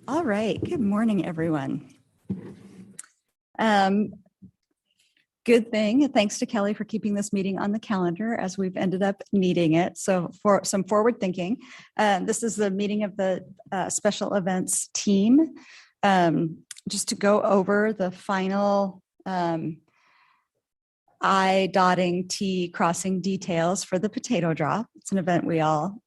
All right, good morning, everyone. Good thing, thanks to Kelly for keeping this meeting on the calendar as we've ended up needing it. So for some forward thinking, this is the meeting of the special events team. Just to go over the final I dotting T crossing details for the potato drop. It's an event we all,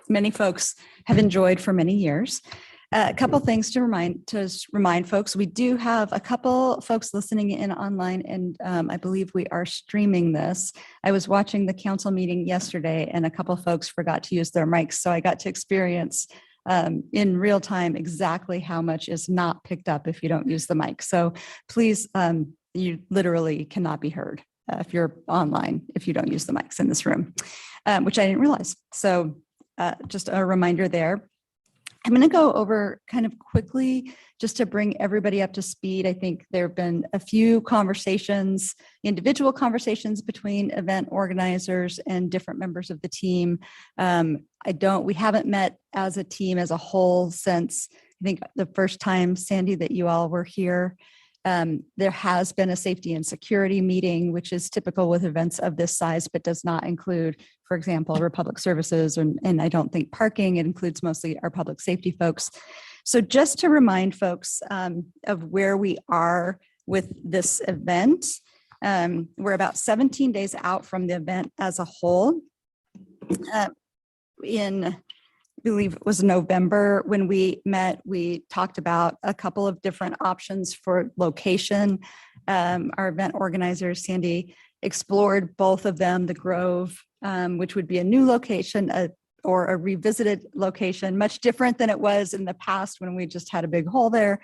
many folks have enjoyed for many years. A couple things to remind folks. We do have a couple folks listening in online, and I believe we are streaming this. I was watching the council meeting yesterday, and a couple folks forgot to use their mics, so I got to experience in real time exactly how much is not picked up if you don't use the mic. So please, you literally cannot be heard if you're online if you don't use the mics in this room, which I didn't realize. So just a reminder there. I'm going to go over kind of quickly just to bring everybody up to speed. I think there have been a few conversations, individual conversations between event organizers and different members of the team. We haven't met as a team as a whole since I think the first time, Sandy, that you all were here. There has been a safety and security meeting, which is typical with events of this size, but does not include, for example, Republic Services, and I don't think parking. It includes mostly our public safety folks. So just to remind folks of where we are with this event, we're about 17 days out from the event as a whole. I believe it was November when we met, we talked about a couple of different options for location. Our event organizer, Sandy, explored both of them, the Grove, which would be a new location or a revisited location, much different than it was in the past when we just had a big hole there,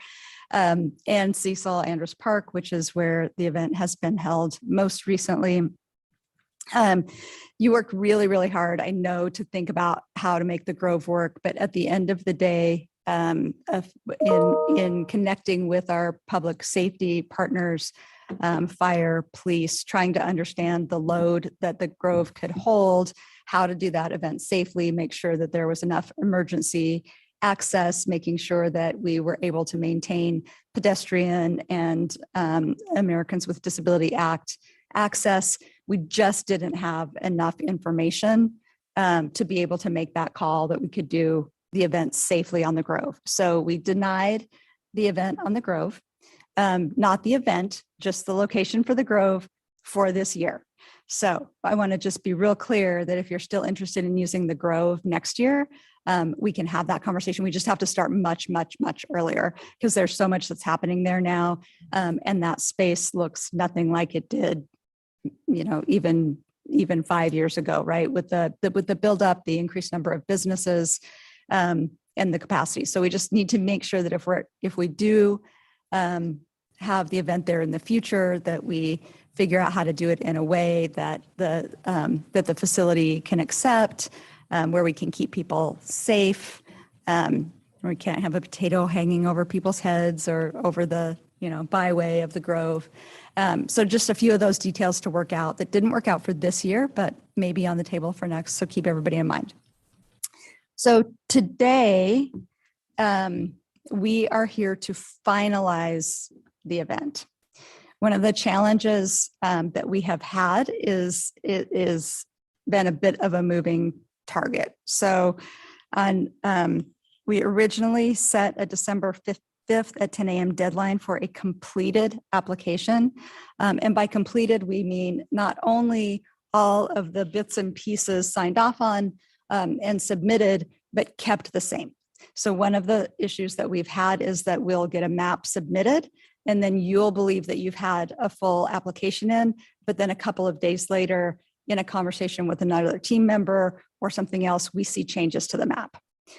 and Cecil Andrus Park, which is where the event has been held most recently. You worked really, really hard, I know, to think about how to make the Grove work, but at the end of the day, in connecting with our public safety partners, fire, police, trying to understand the load that the Grove could hold, how to do that event safely, make sure that there was enough emergency access, making sure that we were able to maintain pedestrian and Americans with Disability Act access. We just didn't have enough information to be able to make that call that we could do the event safely on the Grove. So we denied the event on the Grove, not the event, just the location for the Grove for this year. So I want to just be real clear that if you're still interested in using the Grove next year, we can have that conversation. We just have to start much, much, much earlier because there's so much that's happening there now. And that space looks nothing like it did, even 5 years ago, right? With the build up, the increased number of businesses, and the capacity. So we just need to make sure that if we do have the event there in the future, that we figure out how to do it in a way that the facility can accept, where we can keep people safe. We can't have a potato hanging over people's heads or over the byway of the Grove. So just a few of those details to work out that didn't work out for this year, but maybe on the table for next. So keep everybody in mind. So today, we are here to finalize the event. One of the challenges that we have had is it is been a bit of a moving target. So we originally set a December 5th at 10 a.m. deadline for a completed application. And by completed, we mean not only all of the bits and pieces signed off on and submitted, but kept the same. So one of the issues that we've had is that we'll get a map submitted, and then you'll believe that you've had a full application in, but then a couple of days later, in a conversation with another team member or something else, we see changes to the map.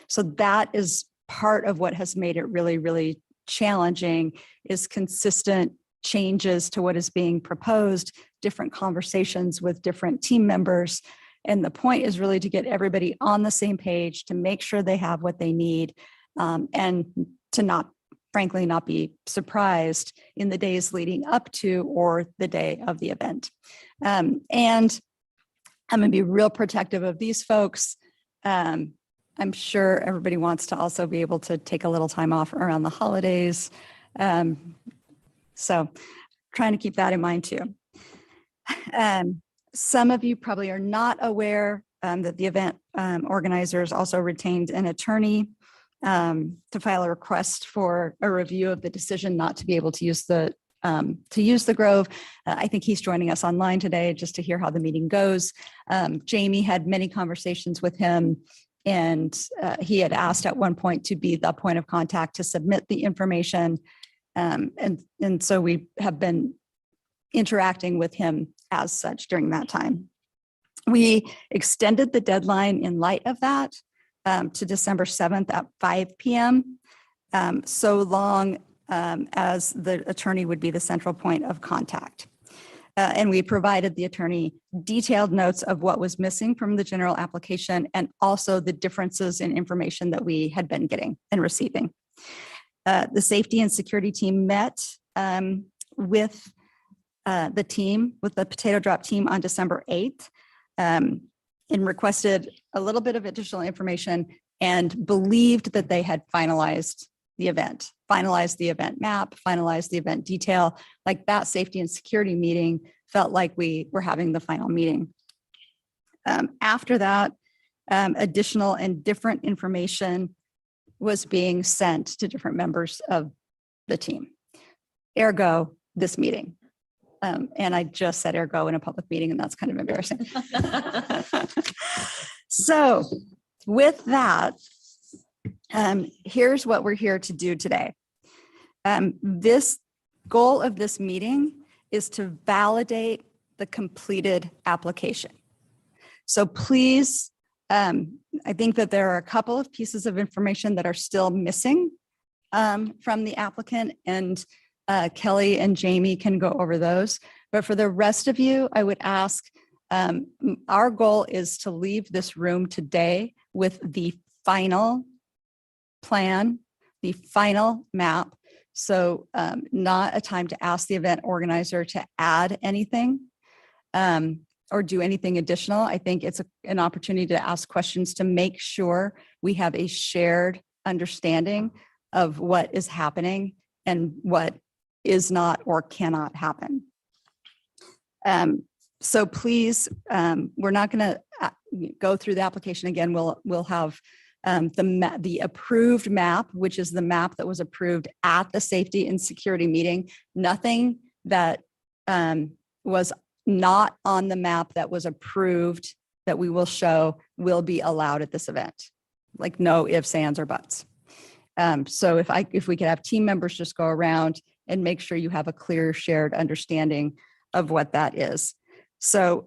So that is part of what has made it really, really challenging, is consistent changes to what is being proposed, different conversations with different team members. And the point is really to get everybody on the same page, to make sure they have what they need, and to frankly not be surprised in the days leading up to or the day of the event. And I'm going to be real protective of these folks. I'm sure everybody wants to also be able to take a little time off around the holidays. So trying to keep that in mind too. Some of you probably are not aware that the event organizers also retained an attorney to file a request for a review of the decision not to be able to use the Grove. I think he's joining us online today just to hear how the meeting goes. Jamie had many conversations with him, and he had asked at one point to be the point of contact to submit the information. And so we have been interacting with him as such during that time. We extended the deadline in light of that to December 7th at 5 p.m. So long as the attorney would be the central point of contact. And we provided the attorney detailed notes of what was missing from the general application and also the differences in information that we had been getting and receiving. The safety and security team met with the Potato Drop team on December 8th and requested a little bit of additional information and believed that they had finalized the event map, finalized the event detail. Like that safety and security meeting felt like we were having the final meeting. After that, additional and different information was being sent to different members of the team. Ergo, this meeting. And I just said ergo in a public meeting, and that's kind of embarrassing. So with that, here's what we're here to do today. This goal of this meeting is to validate the completed application. So please, I think that there are a couple of pieces of information that are still missing from the applicant, and Kelly and Jamie can go over those. But for the rest of you, I would ask, our goal is to leave this room today with the final plan, the final map. So not a time to ask the event organizer to add anything or do anything additional. I think it's an opportunity to ask questions to make sure we have a shared understanding of what is happening and what is not or cannot happen. So please, we're not going to go through the application again. We'll have the approved map, which is the map that was approved at the safety and security meeting. Nothing that was not on the map that was approved that we will show will be allowed at this event. Like no ifs, ands, or buts. So if we could have team members just go around and make sure you have a clear shared understanding of what that is. So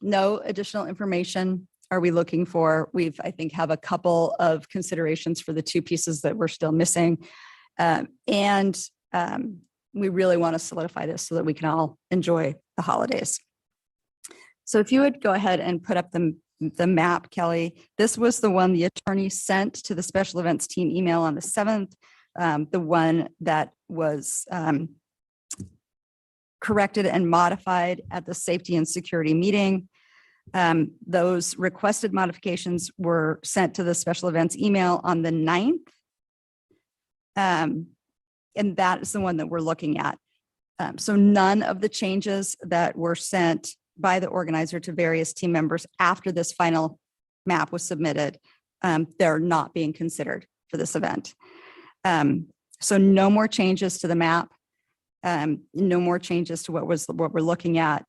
no additional information are we looking for. I think, have a couple of considerations for the two pieces that we're still missing. And we really want to solidify this so that we can all enjoy the holidays. So if you would go ahead and put up the map, Kelly. This was the one the attorney sent to the special events team email on the 7th, the one that was corrected and modified at the safety and security meeting. Those requested modifications were sent to the special events email on the 9th. And that is the one that we're looking at. So none of the changes that were sent by the organizer to various team members after this final map was submitted, they're not being considered for this event. So no more changes to the map, no more changes to what we're looking at.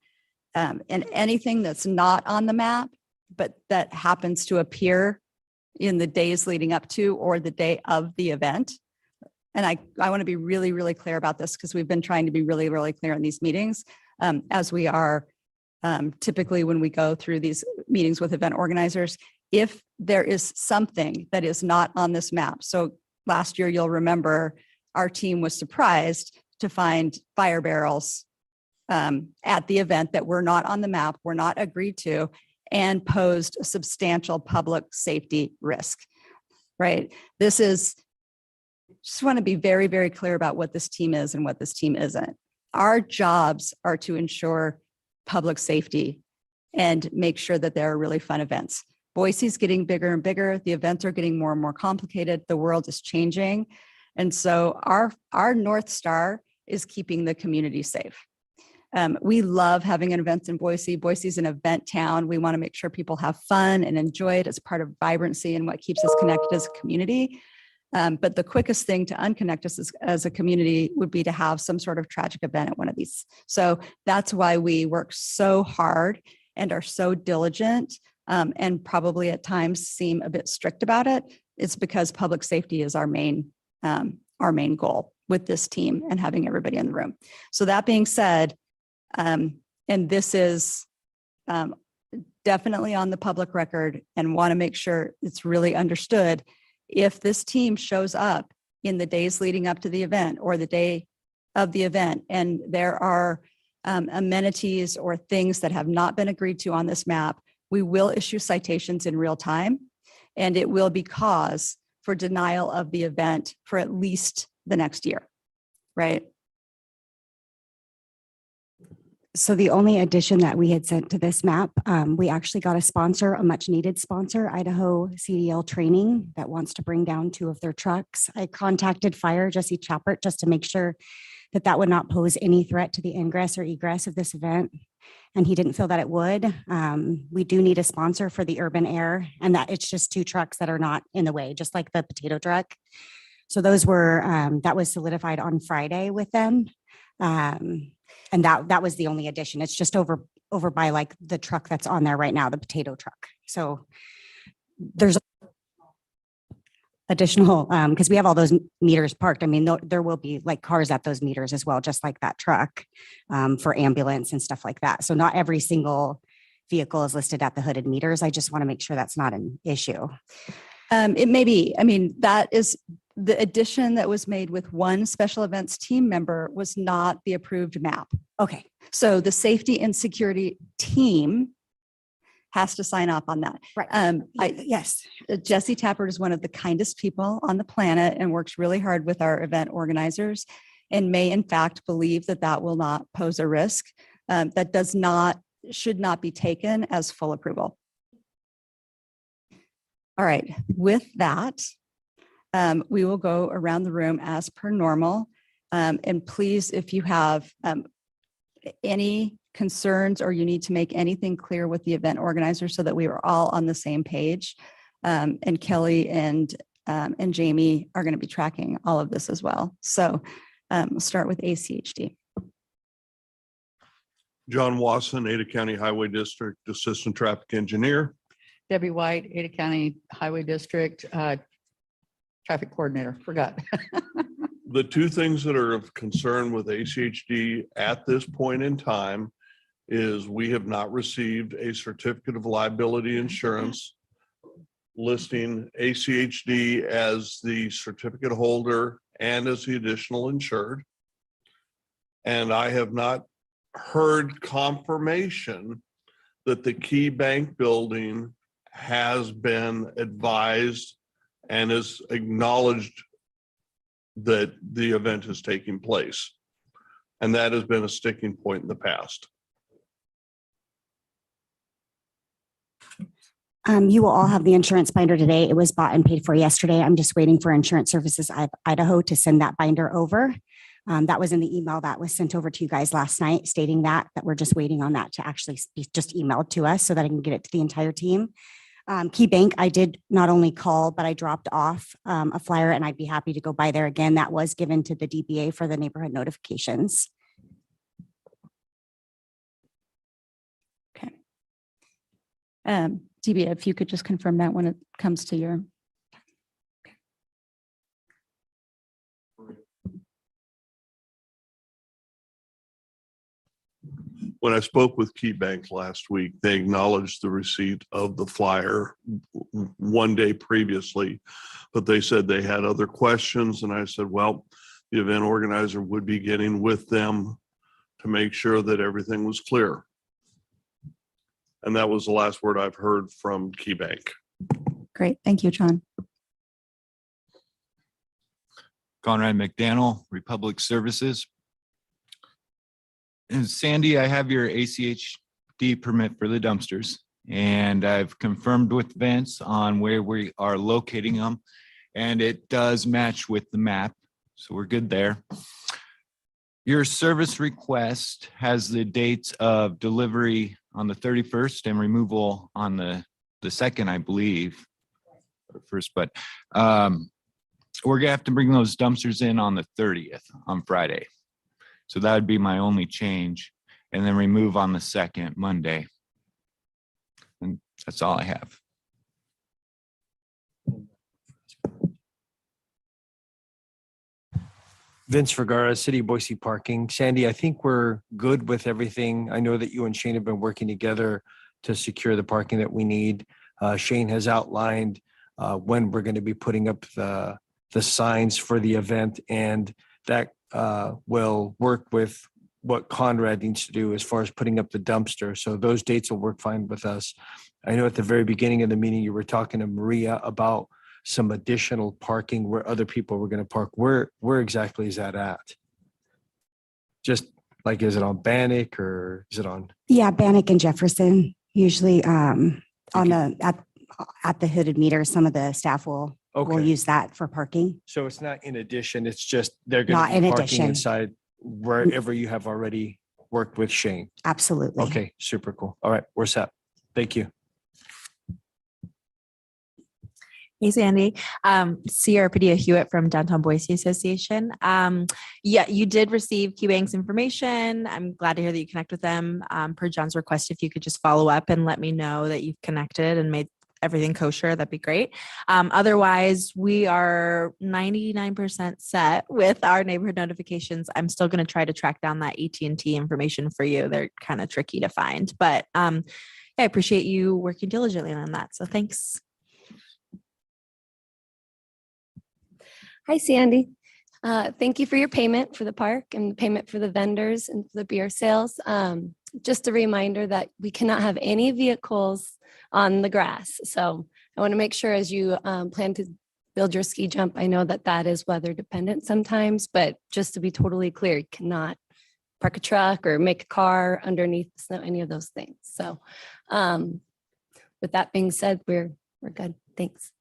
And anything that's not on the map, but that happens to appear in the days leading up to or the day of the event. And I want to be really, really clear about this because we've been trying to be really, really clear in these meetings as we are typically when we go through these meetings with event organizers. If there is something that is not on this map. So last year, you'll remember our team was surprised to find fire barrels at the event that were not on the map, were not agreed to, and posed a substantial public safety risk, right? Just want to be very, very clear about what this team is and what this team isn't. Our jobs are to ensure public safety and make sure that there are really fun events. Boise's getting bigger and bigger. The events are getting more and more complicated. The world is changing. And so our North Star is keeping the community safe. We love having events in Boise. Boise's an event town. We want to make sure people have fun and enjoy it as part of vibrancy and what keeps us connected as a community. But the quickest thing to unconnect us as a community would be to have some sort of tragic event at one of these. So that's why we work so hard and are so diligent, and probably at times seem a bit strict about it. It's because public safety is our main goal with this team and having everybody in the room. So that being said, and this is definitely on the public record, and want to make sure it's really understood. If this team shows up in the days leading up to the event or the day of the event, and there are amenities or things that have not been agreed to on this map, we will issue citations in real time, and it will be cause for denial of the event for at least the next year, right? So the only addition that we had sent to this map, we actually got a sponsor, a much needed sponsor, Idaho CDL Training, that wants to bring down 2 of their trucks. I contacted Fire Jesse Chappert just to make sure that that would not pose any threat to the ingress or egress of this event. And he didn't feel that it would. We do need a sponsor for the urban air, and that it's just 2 trucks that are not in the way, just like the potato truck. So those were, that was solidified on Friday with them. And that was the only addition. It's just over by like the truck that's on there right now, the potato truck. So there's additional, because we have all those meters parked. I mean, there will be like cars at those meters as well, just like that truck, for ambulance and stuff like that. So not every single vehicle is listed at the hooded meters. I just want to make sure that's not an issue. It may be. I mean, that is the addition that was made with one special events team member was not the approved map. Okay. So the safety and security team has to sign off on that. Right. Yes. Jesse Tappert is one of the kindest people on the planet and works really hard with our event organizers, and may in fact believe that that will not pose a risk. That should not be taken as full approval. All right, with that, we will go around the room as per normal. And please, if you have any concerns or you need to make anything clear with the event organizer so that we are all on the same page, and Kelly and Jamie are going to be tracking all of this as well. So we'll start with ACHD. John Wasson, Ada County Highway District Assistant Traffic Engineer. Debbie White, Ada County Highway District Traffic Coordinator. Forgot. The 2 things that are of concern with ACHD at this point in time is we have not received a certificate of liability insurance listing ACHD as the certificate holder and as the additional insured. And I have not heard confirmation that the Key Bank building has been advised and is acknowledged that the event is taking place. And that has been a sticking point in the past. You will all have the insurance binder today. It was bought and paid for yesterday. I'm just waiting for Insurance Services Idaho to send that binder over. That was in the email that was sent over to you guys last night, stating that we're just waiting on that to actually be just emailed to us so that I can get it to the entire team. Key Bank, I did not only call, but I dropped off a flyer, and I'd be happy to go by there again. That was given to the DBA for the neighborhood notifications. Okay. DBA, if you could just confirm that when it comes to your. When I spoke with Key Bank last week, they acknowledged the receipt of the flyer 1 day previously, but they said they had other questions. And I said, well, the event organizer would be getting with them to make sure that everything was clear. And that was the last word I've heard from Key Bank. Great. Thank you, John. Conrad McDaniel, Republic Services. And Sandy, I have your ACHD permit for the dumpsters, and I've confirmed with Vince on where we are locating them. And it does match with the map, so we're good there. Your service request has the dates of delivery on the 31st and removal on the 2nd, I believe. Or first, but we're gonna have to bring those dumpsters in on the 30th, on Friday. So that would be my only change, and then remove on the 2nd, Monday. And that's all I have. Vince Vergara, City of Boise Parking. Sandy, I think we're good with everything. I know that you and Shane have been working together to secure the parking that we need. Shane has outlined when we're going to be putting up the signs for the event, and that will work with what Conrad needs to do as far as putting up the dumpster. So those dates will work fine with us. I know at the very beginning of the meeting, you were talking to Maria about some additional parking where other people were going to park. Where exactly is that at? Just like, is it on Bannock or is it on? Yeah, Bannock and Jefferson, usually on at the hooded meter, some of the staff will Okay, use that for parking. so it's not in addition, it's just they're going Not to in be parking addition. inside wherever you have already worked with Shane. Absolutely. Okay, super cool. All right, we're set. Thank you. Hey, Sandy. Sierra Padilla Hewitt from Downtown Boise Association. Yeah, you did receive KeyBank's information. I'm glad to hear that you connect with them. Per John's request, if you could just follow up and let me know that you've connected and made everything kosher, that'd be great. Otherwise, we are 99% set with our neighborhood notifications. I'm still going to try to track down that AT&T information for you. They're kind of tricky to find, but yeah, I appreciate you working diligently on that. So thanks. Hi, Sandy. Thank you for your payment for the park and the payment for the vendors and for the beer sales. Just a reminder that we cannot have any vehicles on the grass. So I want to make sure as you plan to build your ski jump, I know that that is weather dependent sometimes, but just to be totally clear, you cannot park a truck or make a car underneath the snow, any of those things. So with that being said, we're good. Thanks.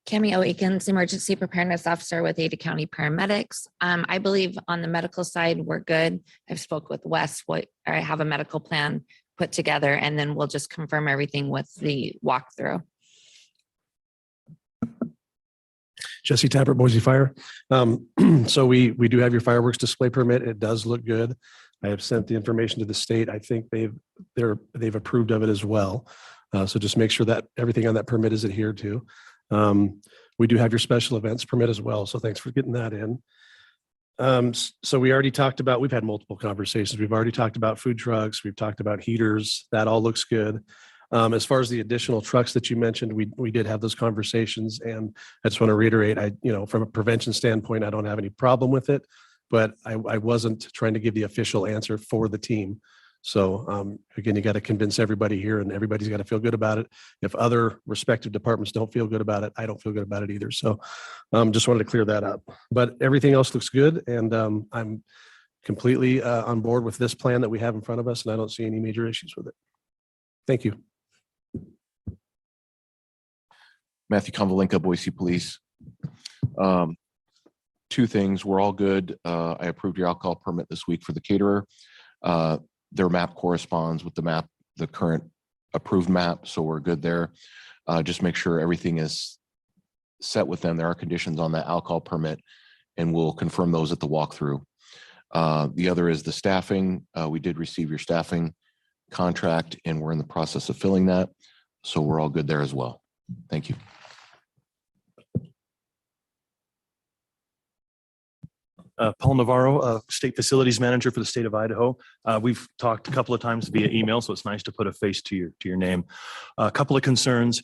Cami O. Akins, Emergency Preparedness Officer with Ada County Paramedics. I believe on the medical side, we're good. I've spoke with Wes, I have a medical plan put together, and then we'll just confirm everything with the walkthrough. Jesse Tappert, Boise Fire. So we do have your fireworks display permit. It does look good. I have sent the information to the state. I think they've approved of it as well. So just make sure that everything on that permit is adhered to. We do have your special events permit as well. So thanks for getting that in. So we already talked about, we've had multiple conversations. We've already talked about food trucks. We've talked about heaters. That all looks good. As far as the additional trucks that you mentioned, we did have those conversations, and I just want to reiterate, from a prevention standpoint, I don't have any problem with it, but I wasn't trying to give the official answer for the team. So again, you got to convince everybody here, and everybody's got to feel good about it. If other respective departments don't feel good about it, I don't feel good about it either. So just wanted to clear that up, but everything else looks good. And I'm completely on board with this plan that we have in front of us, and I don't see any major issues with it. Thank you. Matthew Konvalinka, Boise Police. Two things, we're all good. I approved your alcohol permit this week for the caterer. Their map corresponds with the current approved map, so we're good there. Just make sure everything is set with them. There are conditions on that alcohol permit, and we'll confirm those at the walkthrough. The other is the staffing. We did receive your staffing contract, and we're in the process of filling that, so we're all good there as well. Thank you. Paul Navarro, State Facilities Manager for the state of Idaho. We've talked a couple of times via email, so it's nice to put a face to your name. A couple of concerns.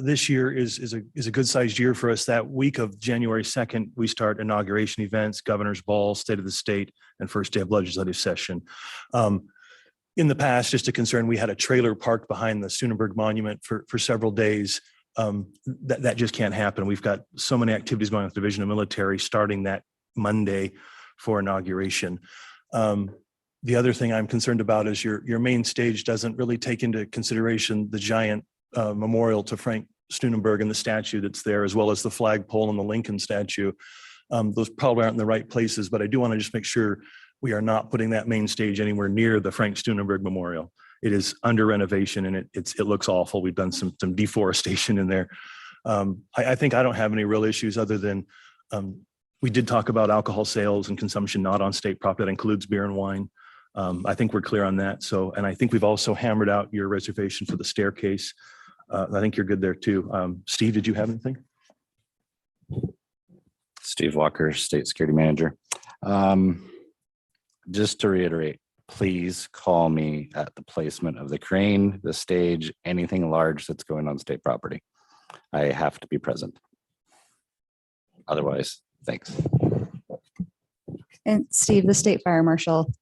This year is a good sized year for us. That week of January 2nd, we start inauguration events, governor's ball, state of the state, and first day of legislative session. In the past, just a concern, we had a trailer parked behind the Sunenberg Monument for several days. That just can't happen. We've got so many activities going on with the Division of Military starting that Monday for inauguration. The other thing I'm concerned about is your main stage doesn't really take into consideration the giant memorial to Frank Steunenberg and the statue that's there, as well as the flagpole and the Lincoln statue. Those probably aren't in the right places, but I do want to just make sure we are not putting that main stage anywhere near the Frank Steunenberg Memorial. It is under renovation and it looks awful. We've done some deforestation in there. I think I don't have any real issues other than we did talk about alcohol sales and consumption not on state property. That includes beer and wine. I think we're clear on that. So, and I think we've also hammered out your reservation for the staircase. I think you're good there too. Steve, did you have anything? Steve Walker, State Security Manager. Just to reiterate, please call me at the placement of the crane, the stage, anything large that's going on state property. I have to be present. Otherwise, thanks. And Steve, the state fire marshal.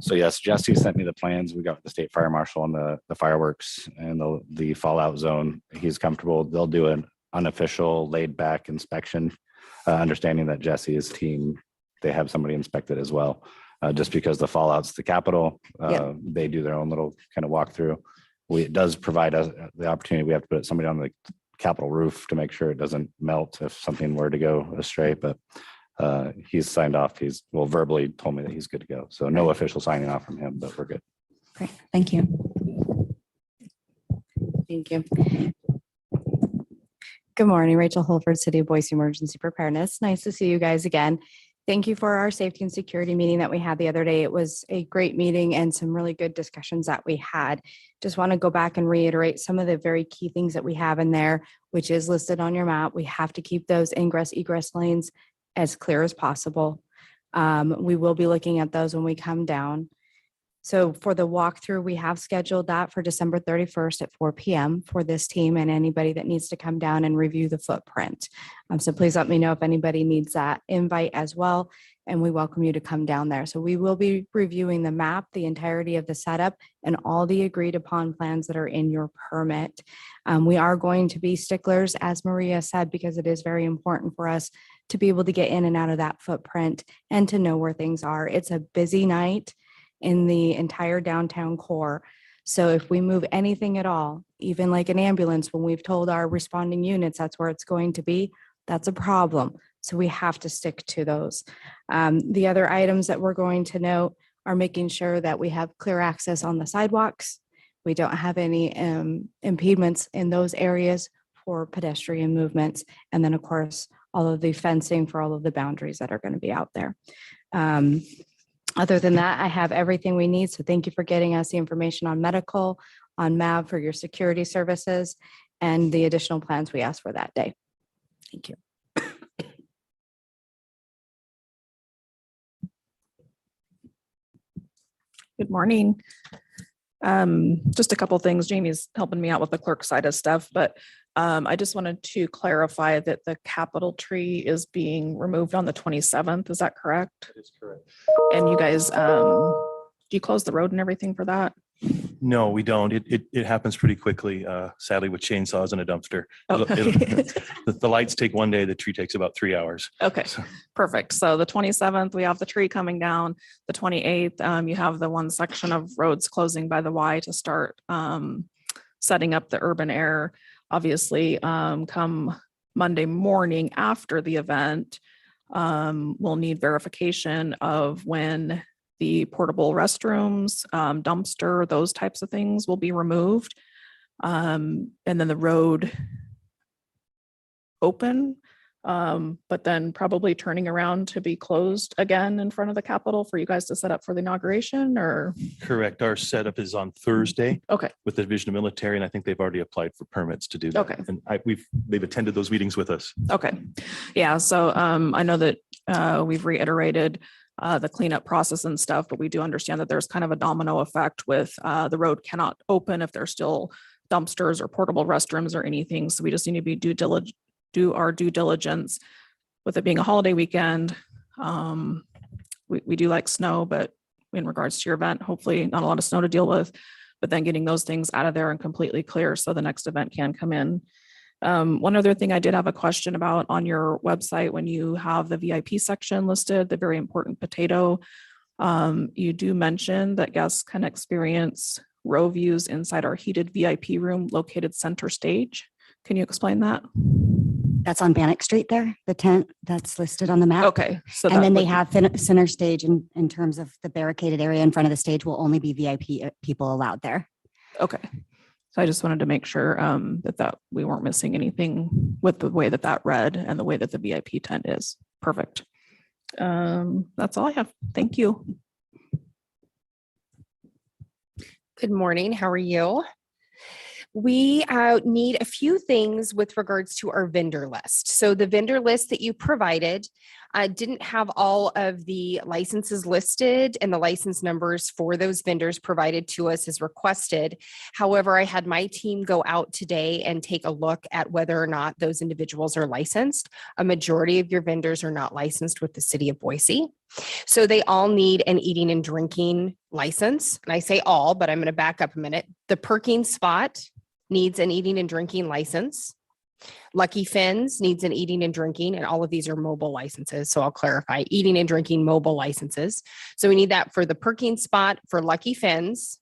So yes, Jesse sent me the plans. We got the state fire marshal on the fireworks and the fallout zone. He's comfortable. They'll do an unofficial laid back inspection, understanding that Jesse's team, they have somebody inspect it as well. Just because the fallout's the Capitol, they do their own little kind of walkthrough. It does provide us the opportunity. We have to put somebody on the Capitol roof to make sure it doesn't melt if something were to go astray, but he's signed off. He's verbally told me that he's good to go. So no official signing off from him, but we're good. Great, thank you. Thank you. Good morning, Rachel Holford, City of Boise Emergency Preparedness. Nice to see you guys again. Thank you for our safety and security meeting that we had the other day. It was a great meeting and some really good discussions that we had. Just want to go back and reiterate some of the very key things that we have in there, which is listed on your map. We have to keep those ingress egress lanes as clear as possible. We will be looking at those when we come down. So for the walkthrough, we have scheduled that for December 31st at 4 p.m. for this team and anybody that needs to come down and review the footprint. So please let me know if anybody needs that invite as well, and we welcome you to come down there. So we will be reviewing the map, the entirety of the setup, and all the agreed upon plans that are in your permit. We are going to be sticklers, as Maria said, because it is very important for us to be able to get in and out of that footprint and to know where things are. It's a busy night in the entire downtown core. So if we move anything at all, even like an ambulance, when we've told our responding units that's where it's going to be, that's a problem. So we have to stick to those. The other items that we're going to note are making sure that we have clear access on the sidewalks. We don't have any impediments in those areas for pedestrian movements. And then of course, all of the fencing for all of the boundaries that are going to be out there. Other than that, I have everything we need. So thank you for getting us the information on medical, on MAV for your security services, and the additional plans we asked for that day. Thank you. Good morning. Just a couple things. Jamie's helping me out with the clerk side of stuff, but I just wanted to clarify that the Capitol tree is being removed on the 27th. Is that correct? That is correct. And you guys, do you close the road and everything for that? No, we don't. It happens pretty quickly, sadly, with chainsaws and a dumpster. Oh, The lights take one day, the tree takes about 3 hours. Okay, perfect. So the 27th, we have the tree coming down. The 28th, you have the one section of roads closing by the Y to start setting up the urban air. Obviously, come Monday morning after the event, we'll need verification of when the portable restrooms, dumpster, those types of things will be removed. And then the road open, but then probably turning around to be closed again in front of the Capitol for you guys to set up for the inauguration, or? Correct. Our setup is on Thursday. Okay. With the Division of Military, and I think they've already applied for permits to do that. Okay. And they've attended those meetings with us. Okay. Yeah. So I know that we've reiterated the cleanup process and stuff, but we do understand that there's kind of a domino effect with the road cannot open if there's still dumpsters or portable restrooms or anything. So we just need to do our due diligence with it being a holiday weekend. We do like snow, but in regards to your event, hopefully not a lot of snow to deal with, but then getting those things out of there and completely clear so the next event can come in One other thing I did have a question about on your website, when you have the VIP section listed, the very important potato, you do mention that guests can experience row views inside our heated VIP room located center stage. Can you explain that? That's on Bannock Street there, the tent that's listed on the map. Okay. So And then they would- have center stage in terms of the barricaded area in front of the stage will only be VIP people allowed there. Okay. So I just wanted to make sure that we weren't missing anything with the way that read and the way that the VIP tent is. Perfect. That's all I have. Thank you. Good morning. How are you? We need a few things with regards to our vendor list. So the vendor list that you provided didn't have all of the licenses listed and the license numbers for those vendors provided to us as requested. However, I had my team go out today and take a look at whether or not those individuals are licensed. A majority of your vendors are not licensed with the city of Boise. So they all need an eating and drinking license. And I say all, but I'm going to back up a minute. The Perking Spot needs an eating and drinking license. Lucky Fins needs an eating and drinking, and all of these are mobile licenses. So I'll clarify, eating and drinking mobile licenses. So we need that for the Perking Spot, for Lucky Fins.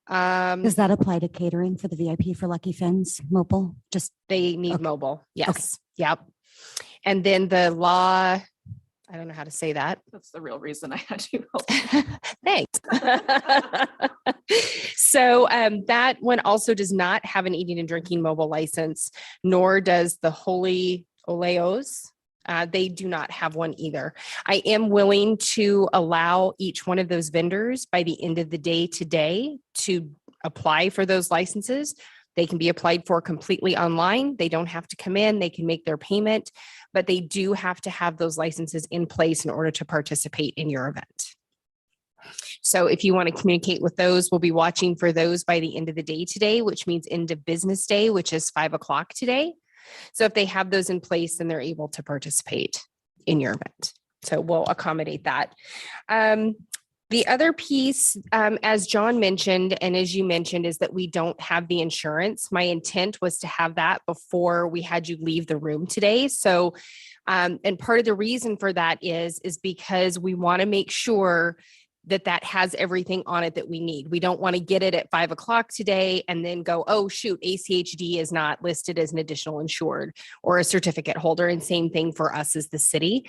Does that apply to catering for the VIP for Lucky Fins mobile? Just They need mobile. Yes. Yep. And then the law, I don't know how to say that. That's the real reason I had you. Thanks. So that one also does not have an eating and drinking mobile license, nor does the Holy Oleos. They do not have one either. I am willing to allow each one of those vendors by the end of the day today to apply for those licenses. They can be applied for completely online. They don't have to come in. They can make their payment, but they do have to have those licenses in place in order to participate in your event. So if you want to communicate with those, we'll be watching for those by the end of the day today, which means end of business day, which is 5 o'clock today. So if they have those in place, then they're able to participate in your event. So we'll accommodate that. The other piece, as John mentioned, and as you mentioned, is that we don't have the insurance. My intent was to have that before we had you leave the room today. So, and part of the reason for that is because we want to make sure that has everything on it that we need. We don't want to get it at 5 o'clock today and then go, oh, shoot, ACHD is not listed as an additional insured or a certificate holder. And same thing for us as the city.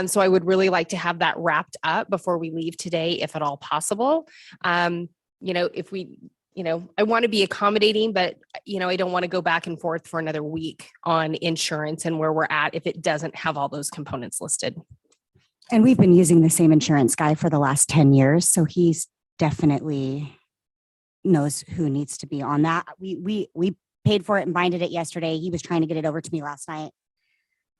So I would really like to have that wrapped up before we leave today, if at all possible. If we, I want to be accommodating, but, I don't want to go back and forth for another week on insurance and where we're at if it doesn't have all those components listed. And we've been using the same insurance guy for the last 10 years. So he's definitely knows who needs to be on that. We paid for it and binded it yesterday. He was trying to get it over to me last night.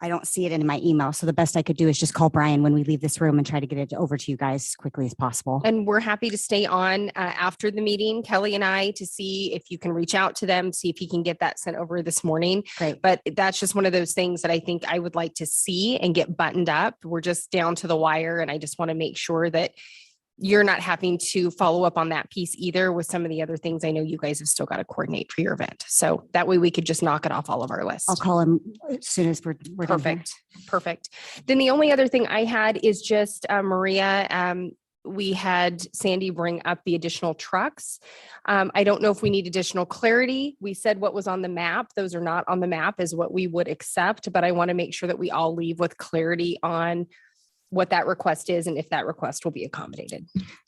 I don't see it in my email. So the best I could do is just call Brian when we leave this room and try to get it over to you guys as quickly as possible. And we're happy to stay on after the meeting, Kelly and I, to see if you can reach out to them, see if he can get that sent over this morning. Great. But that's just one of those things that I think I would like to see and get buttoned up. We're just down to the wire. And I just want to make sure that you're not having to follow up on that piece either with some of the other things I know you guys have still got to coordinate for your event. So that way we could just knock it off all of our lists. I'll call him as soon as we're done here. Perfect. Then the only other thing I had is just Maria. We had Sandy bring up the additional trucks. I don't know if we need additional clarity. We said what was on the map. Those are not on the map is what we would accept, but I want to make sure that we all leave with clarity on what that request is and if that request will be accommodated.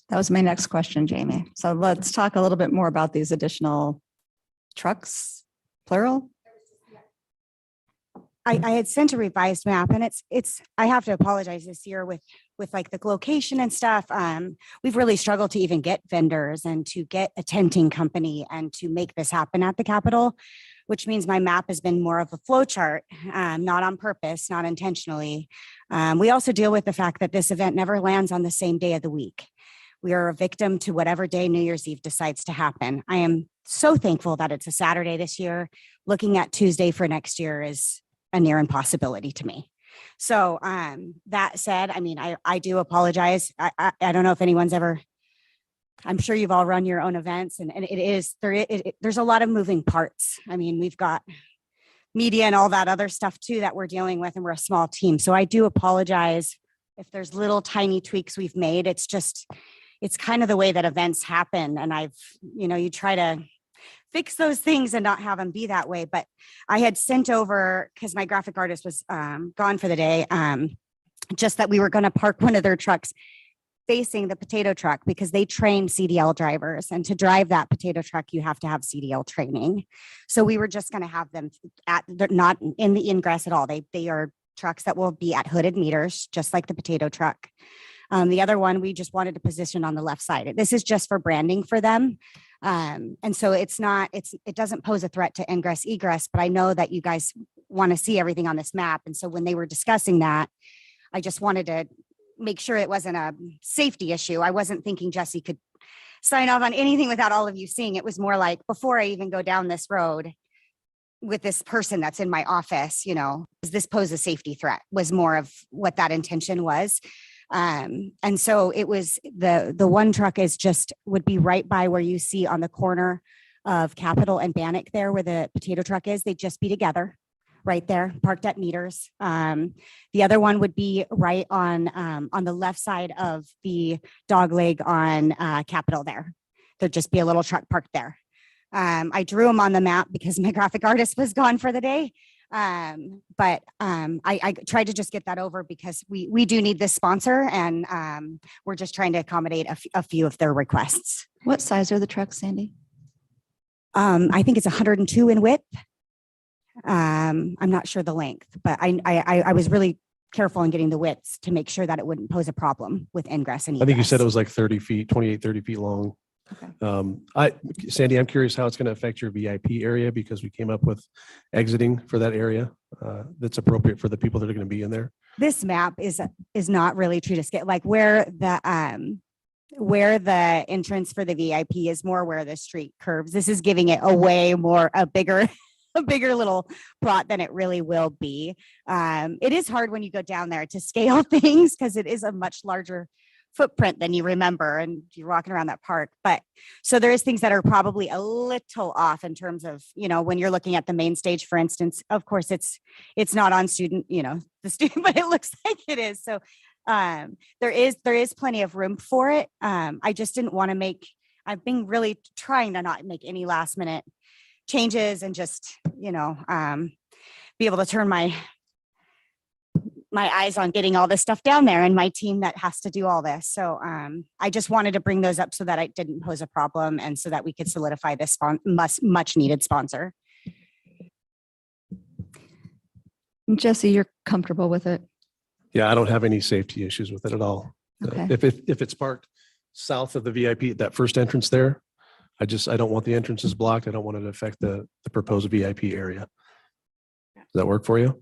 That was my next question, Jamie. So let's talk a little bit more about these additional trucks, plural. I had sent a revised map and it's, I have to apologize this year with like the location and stuff. We've really struggled to even get vendors and to get a tenting company and to make this happen at the Capitol, which means my map has been more of a flow chart, not on purpose, not intentionally. We also deal with the fact that this event never lands on the same day of the week. We are a victim to whatever day New Year's Eve decides to happen. I am so thankful that it's a Saturday this year. Looking at Tuesday for next year is a near impossibility to me. So that said, I mean, I do apologize. I don't know if anyone's ever, I'm sure you've all run your own events and it is, there's a lot of moving parts. I mean, we've got media and all that other stuff too that we're dealing with, and we're a small team. So I do apologize if there's little tiny tweaks we've made. It's just, it's kind of the way that events happen. And you try to fix those things and not have them be that way. But I had sent over, because my graphic artist was gone for the day, just that we were going to park one of their trucks facing the potato truck because they train CDL drivers. And to drive that potato truck, you have to have CDL training. So we were just going to have them they're not in the ingress at all. They are trucks that will be at hooded meters, just like the potato truck. The other one, we just wanted to position on the left side. This is just for branding for them. And so it doesn't pose a threat to ingress egress, but I know that you guys want to see everything on this map. And so when they were discussing that, I just wanted to make sure it wasn't a safety issue. I wasn't thinking Jesse could sign off on anything without all of you seeing. It was more like, before I even go down this road with this person that's in my office, does this pose a safety threat, was more of what that intention was. And so it was the one truck would be right by where you see on the corner of Capitol and Bannock there where the potato truck is. They'd just be together right there, parked at meters. The other one would be right on the left side of the dog leg on Capitol there. There'd just be a little truck parked there. I drew them on the map because my graphic artist was gone for the day. But I tried to just get that over because we do need this sponsor, and we're just trying to accommodate a few of their requests. What size are the trucks, Sandy? I think it's 102 in width. I'm not sure the length, but I was really careful in getting the widths to make sure that it wouldn't pose a problem with ingress and egress. I think you said it was like 30 feet, 28, 30 feet long. Okay. Sandy, I'm curious how it's going to affect your VIP area, because we came up with exiting for that area that's appropriate for the people that are going to be in there. This map is not really true to scale. Like where the entrance for the VIP is more where the street curves. This is giving it a bigger little plot than it really will be. It is hard when you go down there to scale things because it is a much larger footprint than you remember, and you're walking around that park. But so there is things that are probably a little off in terms of, when you're looking at the main stage, for instance. Of course, it's not on student, the student, but it looks like it is. So there is plenty of room for it. I just didn't want to I've been really trying to not make any last minute changes and just, be able to turn my eyes on getting all this stuff down there and my team that has to do all this. So I just wanted to bring those up so that it didn't pose a problem and so that we could solidify this much needed sponsor. Jesse, you're comfortable with it? Yeah, I don't have any safety issues with it at all. Okay. If it's parked south of the VIP, that first entrance there, I don't want the entrances blocked. I don't want it to affect the proposed VIP area. Does that work for you?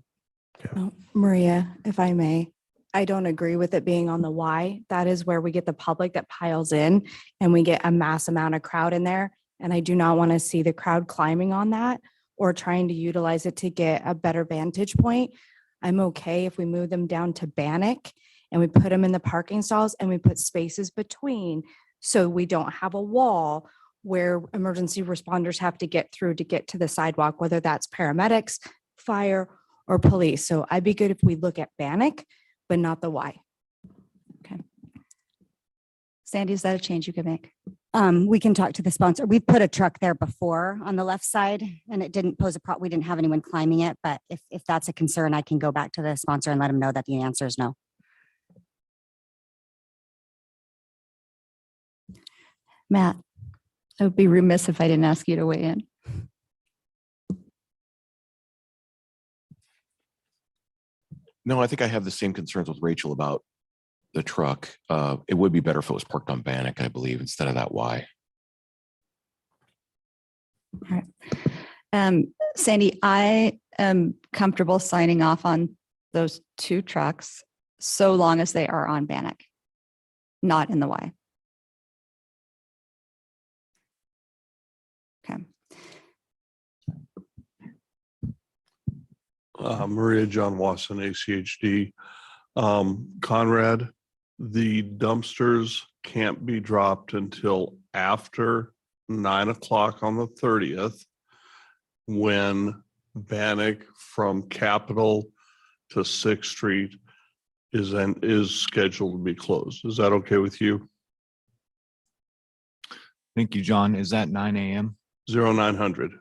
Oh, Maria, if I may, I don't agree with it being on the Y. That is where we get the public that piles in and we get a mass amount of crowd in there. And I do not want to see the crowd climbing on that or trying to utilize it to get a better vantage point. I'm okay if we move them down to Bannock and we put them in the parking stalls and we put spaces between so we don't have a wall where emergency responders have to get through to get to the sidewalk, whether that's paramedics, fire, or police. So I'd be good if we look at Bannock, but not the Y. Okay. Sandy, is that a change you could make? We can talk to the sponsor. We put a truck there before on the left side and it didn't pose a problem. We didn't have anyone climbing it, but if that's a concern, I can go back to the sponsor and let them know that the answer is no. Matt, I would be remiss if I didn't ask you to weigh in. No, I think I have the same concerns with Rachel about the truck. It would be better if it was parked on Bannock, I believe, instead of that Y. All right. Sandy, I am comfortable signing off on those two trucks so long as they are on Bannock, not in the Y. Okay. Maria John Wasson, ACHD. Conrad, the dumpsters can't be dropped until after 9 o'clock on the 30th, when Bannock from Capitol to Sixth Street is scheduled to be closed. Is that okay with you? Thank you, John. Is that 9 a.m.? 0900.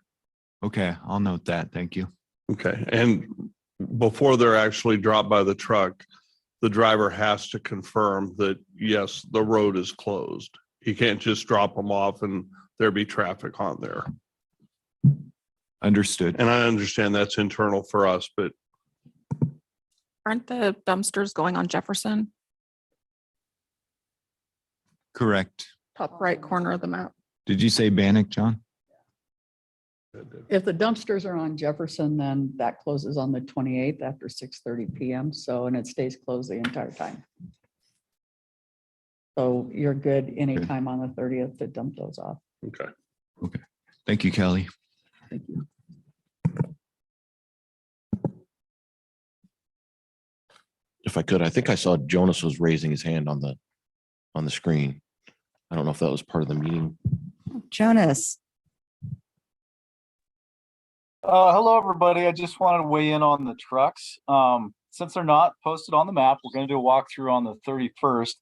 Okay, I'll note that. Thank you. Okay, and before they're actually dropped by the truck, the driver has to confirm that, yes, the road is closed. He can't just drop them off and there be traffic on there. Understood. And I understand that's internal for us, but Aren't the dumpsters going on Jefferson? Correct. Top right corner of the map. Did you say Bannock, John? If the dumpsters are on Jefferson, then that closes on the 28th after 6:30 PM. So, and it stays closed the entire time. So you're good anytime on the 30th to dump those off. okay. Okay. Thank you, Kelly. Thank you. If I could, I think I saw Jonas was raising his hand on the screen. I don't know if that was part of the meeting. Jonas, Hello, everybody. I just wanted to weigh in on the trucks. Since they're not posted on the map, we're going to do a walkthrough on the 31st.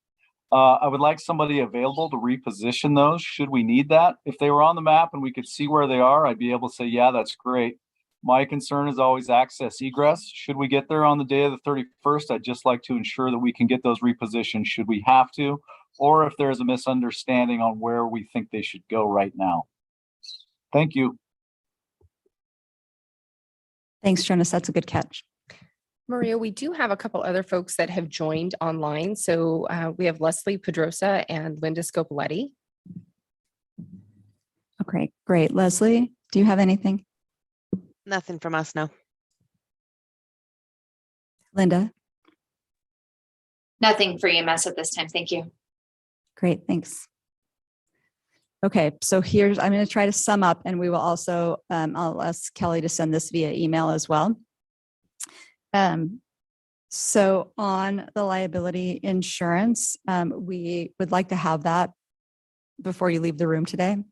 I would like somebody available to reposition those should we need that. If they were on the map and we could see where they are, I'd be able to say, yeah, that's great. My concern is always access egress. Should we get there on the day of the 31st, I'd just like to ensure that we can get those repositioned should we have to, or if there's a misunderstanding on where we think they should go right now. Thank you. thanks, Jonas. That's a good catch. Maria, we do have a couple other folks that have joined online. So we have Leslie Pedrosa and Linda Scopoletti. Okay, great. Leslie, do you have anything? Nothing from us, no. Linda? Nothing for EMS at this time. Thank you. Great, thanks. Okay, so here's, I'm going to try to sum up, and we will also, I'll ask Kelly to send this via email as well. So on the liability insurance, we would like to have that before you leave the room today. And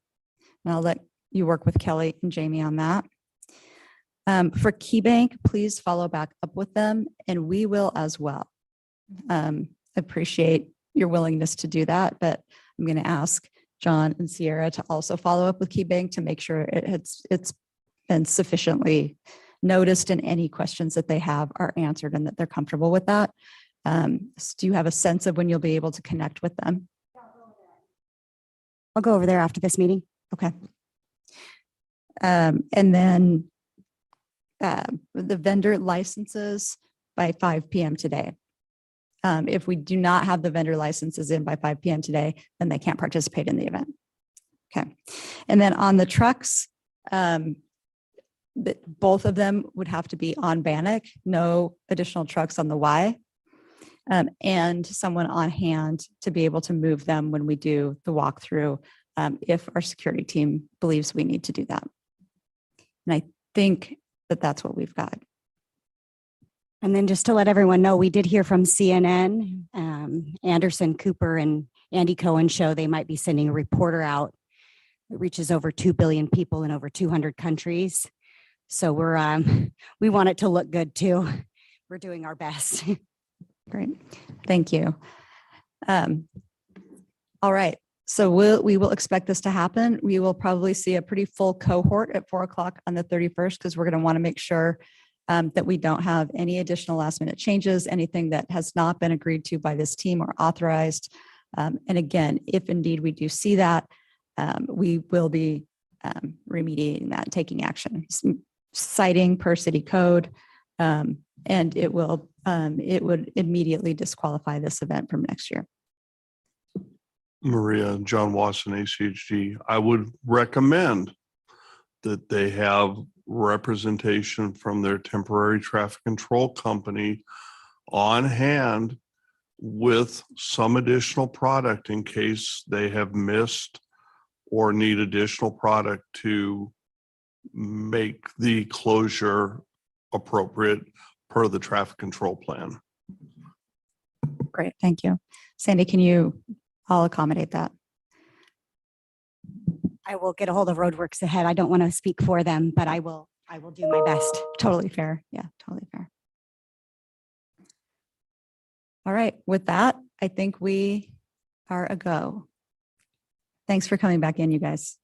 I'll let you work with Kelly and Jamie on that. For KeyBank, please follow back up with them, and we will as well. Appreciate your willingness to do that, but I'm going to ask John and Sierra to also follow up with KeyBank to make sure it's been sufficiently noticed and any questions that they have are answered and that they're comfortable with that. Do you have a sense of when you'll be able to connect with them? I'll go over there after this meeting. Okay. And then the vendor licenses by 5 p.m. today. If we do not have the vendor licenses in by 5 p.m. today, then they can't participate in the event. Okay. And then on the trucks, both of them would have to be on Bannock, no additional trucks on the Y, and someone on hand to be able to move them when we do the walkthrough, if our security team believes we need to do that. And I think that that's what we've got. And then just to let everyone know, we did hear from CNN, Anderson Cooper and Andy Cohen show they might be sending a reporter out. It reaches over 2 billion people in over 200 countries. So we want it to look good too. We're doing our best. Great. Thank you. All right. So we will expect this to happen. We will probably see a pretty full cohort at 4 o'clock on the 31st, because we're going to want to make sure that we don't have any additional last minute changes, anything that has not been agreed to by this team or authorized. And again, if indeed we do see that, we will be remediating that, taking action, citing per city code, and it would immediately disqualify this event from next year. Maria, John Watson, ACHD, I would recommend that they have representation from their temporary traffic control company on hand with some additional product in case they have missed or need additional product to make the closure appropriate per the traffic control plan. Great, thank you. Sandy, can you all accommodate that? I will get a hold of Roadworks ahead. I don't want to speak for them, but I will I will do my best. Totally fair. Yeah, totally fair. All right, with that, I think we are a go. Thanks for coming back in, you guys.